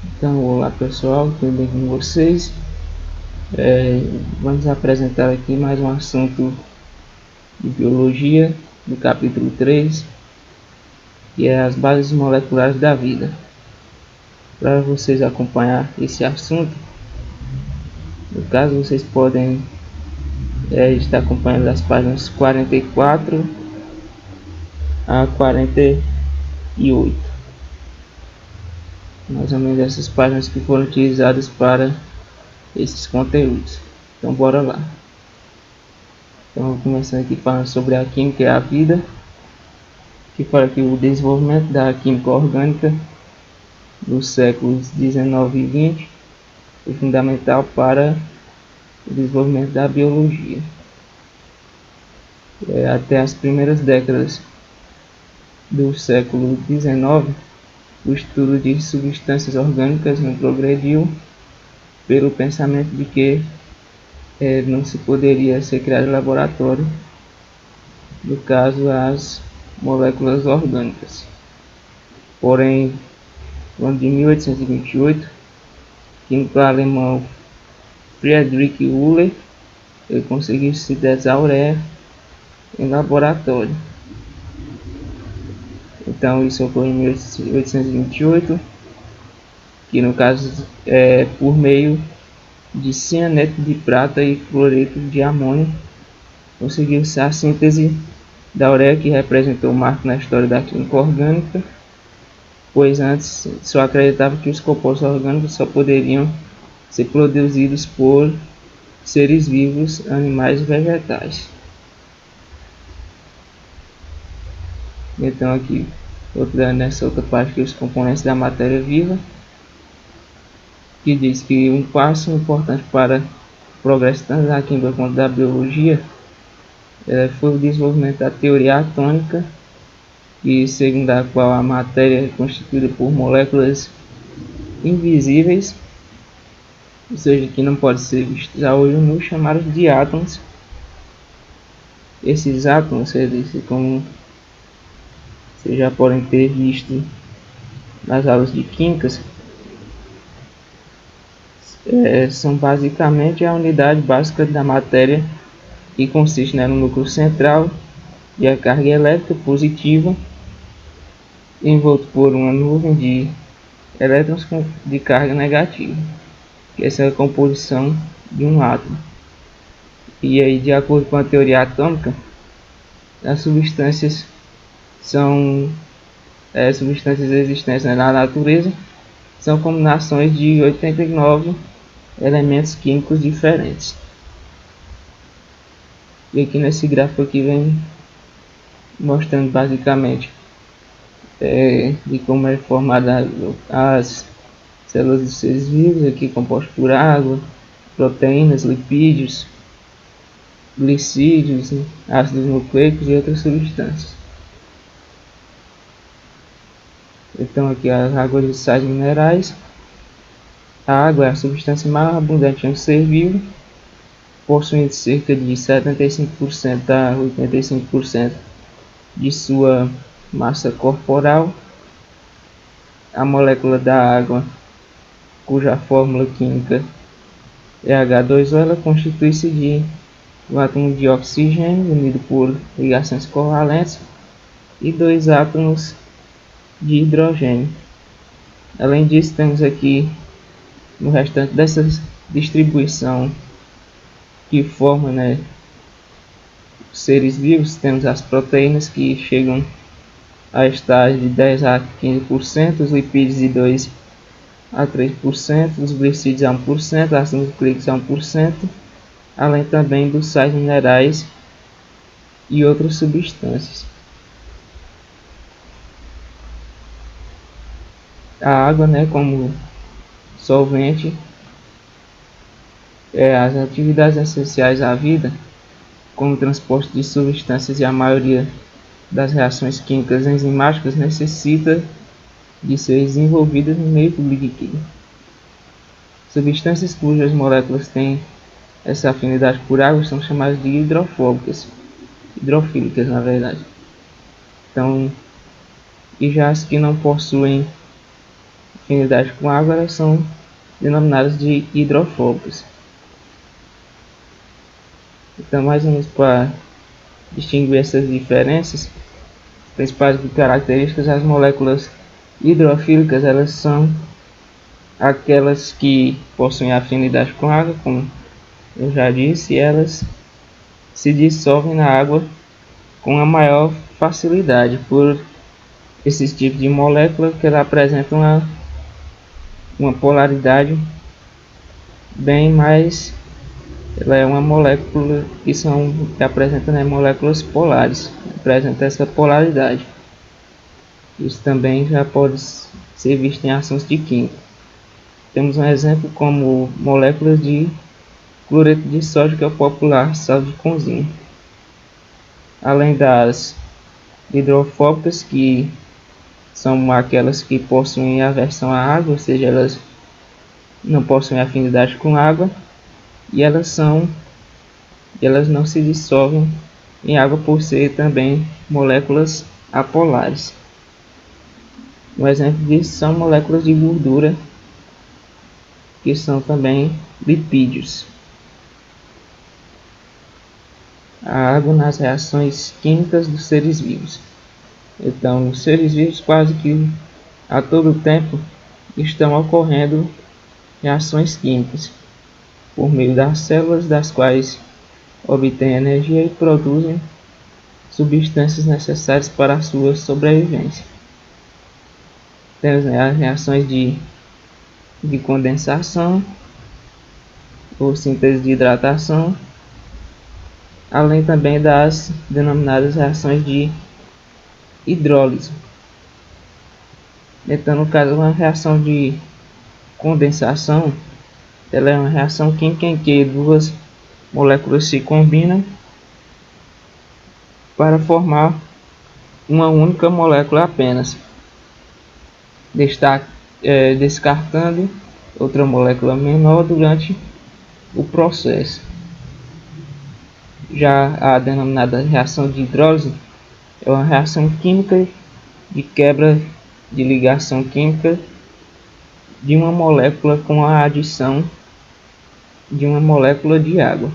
Então, olá pessoal, tudo bem com vocês? Vamos apresentar aqui mais um assunto de biologia, do capítulo 3, que é as bases moleculares da vida. Para vocês acompanhar esse assunto, no caso vocês podem estar acompanhando as páginas 44 a 48. Mais ou menos essas páginas que foram utilizadas para esses conteúdos. Então bora lá. Então começando aqui falando sobre a química e a vida, que fala que o desenvolvimento da química orgânica dos séculos 19 e 20 foi fundamental para o desenvolvimento da biologia. Até as primeiras décadas do século 19, o estudo de substâncias orgânicas não progrediu pelo pensamento de que não se poderia ser criado em laboratório, no caso as moléculas orgânicas. Porém, no ano de 1828, o químico alemão Friedrich Wöhler conseguiu sintetizar ureia em laboratório. Então isso ocorreu em 1828, que no caso por meio de cianeto de prata e fluoreto de amônio conseguiu-se a síntese da ureia, que representou um marco na história da química orgânica, pois antes só acreditava que os compostos orgânicos só poderiam ser produzidos por seres vivos, animais e vegetais. Então aqui, nessa outra parte, que os componentes da matéria viva, que diz que um passo importante para o progresso tanto da química quanto da biologia foi o desenvolvimento da teoria atômica, e segundo a qual a matéria é constituída por moléculas invisíveis, ou seja, que não pode ser vistos a olho nu, chamados de átomos. Esses átomos, como vocês já podem ter visto nas aulas de química, são basicamente a unidade básica da matéria, que consiste no núcleo central e a carga elétrica positiva, envolto por uma nuvem de elétrons de carga negativa, que essa é a composição de um átomo. E aí, de acordo com a teoria atômica, as substâncias são substâncias existentes na natureza, são combinações de 89 elementos químicos diferentes. E aqui nesse gráfico aqui vem mostrando basicamente de como é formada as células dos seres vivos, aqui compostas por água, proteínas, lipídios, glicídios, ácidos nucleicos e outras substâncias. Então aqui as águas e sais minerais. A água é a substância mais abundante em um ser vivo, possuindo cerca de 75% a 85% de sua massa corporal. A molécula da água, cuja fórmula química é H2O, ela constitui-se de um átomo de oxigênio unido por ligações covalentes e dois átomos de hidrogênio. Além disso, temos aqui no restante dessa distribuição que forma seres vivos, temos as proteínas, que chegam a estar de 10 a 15%, os lipídios de 2 a 3%, os glicídios a 1%, ácidos nucleicos a 1%, além também dos sais minerais e outras substâncias. A água, como solvente, as atividades essenciais à vida, como o transporte de substâncias, e a maioria das reações químicas enzimáticas necessita de ser desenvolvidas no meio líquido. Substâncias cujas moléculas têm essa afinidade por água são chamadas de hidrofílicas na verdade. Então, e já as que não possuem afinidade com água, elas são denominadas de hidrofóbicas. Então, mais ou menos para distinguir essas diferenças, principais características, as moléculas hidrofílicas, elas são aquelas que possuem afinidade com água, como eu já disse, e elas se dissolvem na água com a maior facilidade, por esses tipos de moléculas que ela apresentam uma polaridade bem mais, ela é uma molécula que apresenta, né, moléculas polares, apresenta essa polaridade. Isso também já pode ser visto em ações de química. Temos um exemplo como moléculas de cloreto de sódio, que é o popular sal de cozinha. Além das hidrofóbicas, que são aquelas que possuem aversão à água, ou seja, elas não possuem afinidade com água, e elas não se dissolvem em água por ser também moléculas apolares. Um exemplo disso são moléculas de gordura, que são também lipídios. A água nas reações químicas dos seres vivos. Então, os seres vivos quase que a todo tempo estão ocorrendo reações químicas por meio das células, das quais obtêm energia e produzem substâncias necessárias para a sua sobrevivência. Temos, né, as reações de condensação ou síntese de hidratação, além também das denominadas reações de hidrólise. Então, no caso, uma reação de condensação, ela é uma reação química em que duas moléculas se combinam para formar uma única molécula apenas, descartando outra molécula menor durante o processo. Já a denominada reação de hidrólise é uma reação química de quebra de ligação química de uma molécula com a adição de uma molécula de água.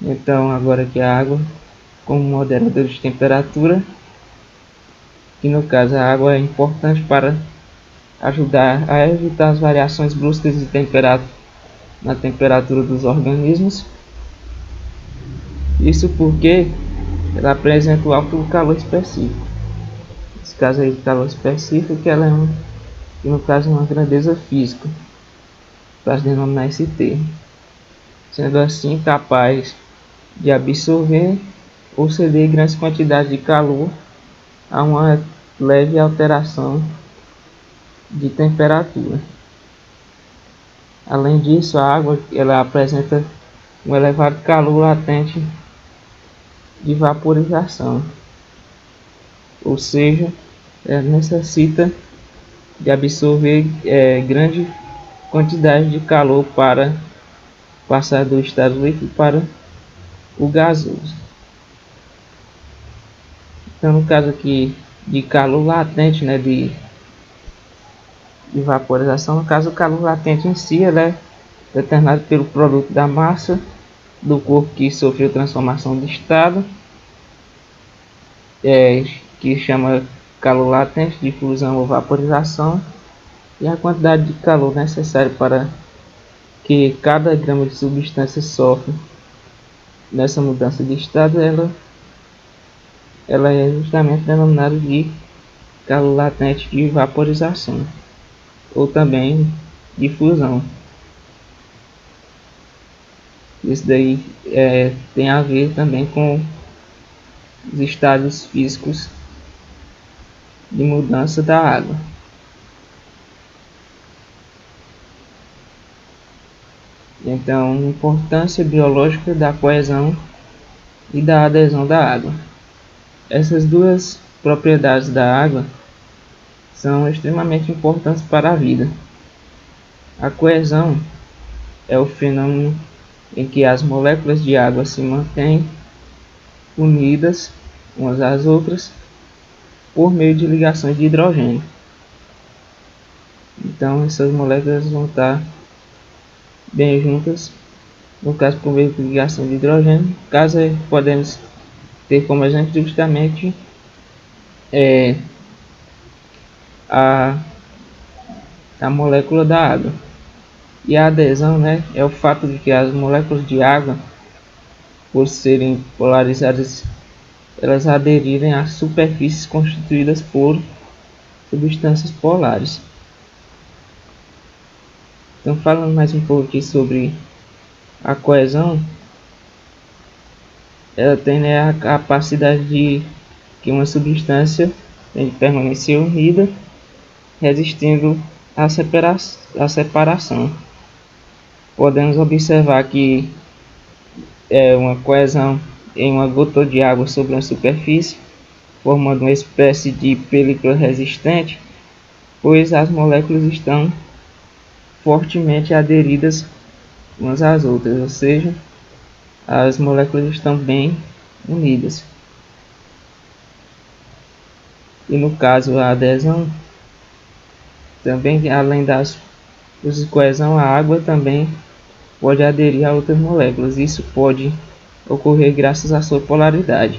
Então, agora que a água como moderador de temperatura, que no caso a água é importante para ajudar a evitar as variações bruscas de temperatura na temperatura dos organismos. Isso porque ela apresenta o alto calor específico. Nesse caso aí, o calor específico, que ela que no caso é uma grandeza física, para denominar esse termo, sendo assim capaz de absorver ou ceder grandes quantidades de calor a uma leve alteração de temperatura. Além disso, a água ela apresenta um elevado calor latente de vaporização, ou seja, ela necessita de absorver grande quantidade de calor para passar do estado líquido para o gasoso. Então, no caso aqui de calor latente, né, de vaporização, no caso o calor latente em si, ele é determinado pelo produto da massa do corpo que sofreu transformação de estado, que chama calor latente, difusão ou vaporização, e a quantidade de calor necessária para que cada grama de substância sofra nessa mudança de estado, ela é justamente denominada de calor latente de vaporização, ou também difusão. Isso daí tem a ver também com os estados físicos de mudança da água. Então, importância biológica da coesão e da adesão da água. Essas duas propriedades da água são extremamente importantes para a vida. A coesão é o fenômeno em que as moléculas de água se mantêm unidas umas às outras por meio de ligações de hidrogênio. Então essas moléculas vão estar bem juntas, no caso por meio de ligação de hidrogênio. Caso podemos ter como exemplo justamente a molécula da água. E a adesão, né, é o fato de que as moléculas de água, por serem polarizadas, elas aderirem a superfícies constituídas por substâncias polares. Então, falando mais um pouco aqui sobre a coesão, ela tem, né, a capacidade de que uma substância tem de permanecer unida, resistindo à separação. Podemos observar que uma coesão em uma gota de água sobre uma superfície, formando uma espécie de película resistente, pois as moléculas estão fortemente aderidas umas às outras, ou seja, as moléculas estão bem unidas. E no caso a adesão, também além das de coesão, a água também pode aderir a outras moléculas. Isso pode ocorrer graças à sua polaridade.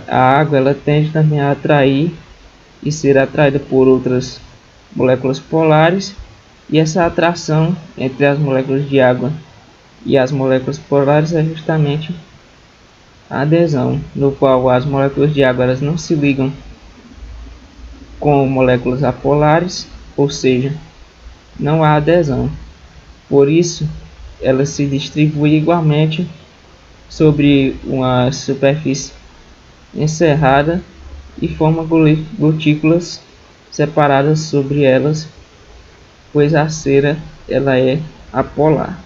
A água ela tende também a atrair e ser atraída por outras moléculas polares, e essa atração entre as moléculas de água e as moléculas polares é justamente a adesão, no qual as moléculas de água elas não se ligam com moléculas apolares, ou seja, não há adesão. Por isso, ela se distribui igualmente sobre uma superfície encerrada e forma gotículas separadas sobre elas, pois a cera ela é apolar.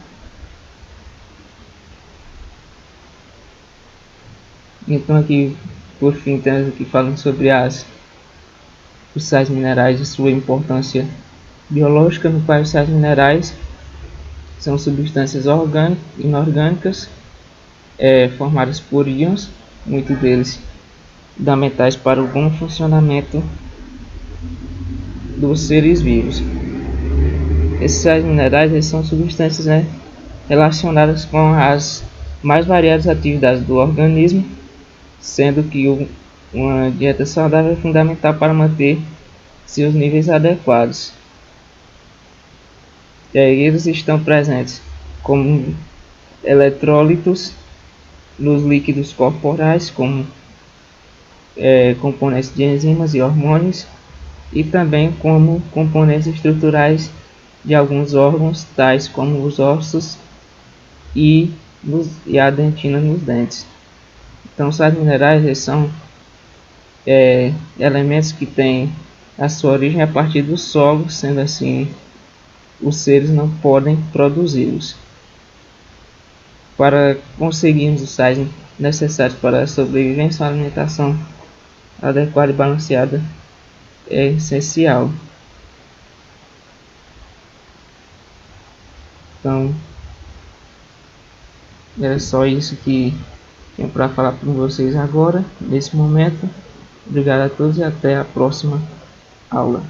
Então aqui, por fim, temos aqui falando sobre os sais minerais e sua importância biológica, no qual os sais minerais são substâncias inorgânicas formadas por íons, muitos deles fundamentais para o bom funcionamento dos seres vivos. Esses sais minerais são substâncias, né, relacionadas com as mais variadas atividades do organismo, sendo que uma dieta saudável é fundamental para manter seus níveis adequados. Eles estão presentes como eletrólitos nos líquidos corporais, como componentes de enzimas e hormônios, e também como componentes estruturais de alguns órgãos, tais como os ossos e a dentina nos dentes. Então, os sais minerais são elementos que têm a sua origem a partir do solo, sendo assim, os seres não podem produzi-los. Para conseguirmos os sais necessários para a sobrevivência, uma alimentação adequada e balanceada é essencial. Então, era só isso que tinha para falar com vocês agora, nesse momento. Obrigado a todos e até a próxima aula.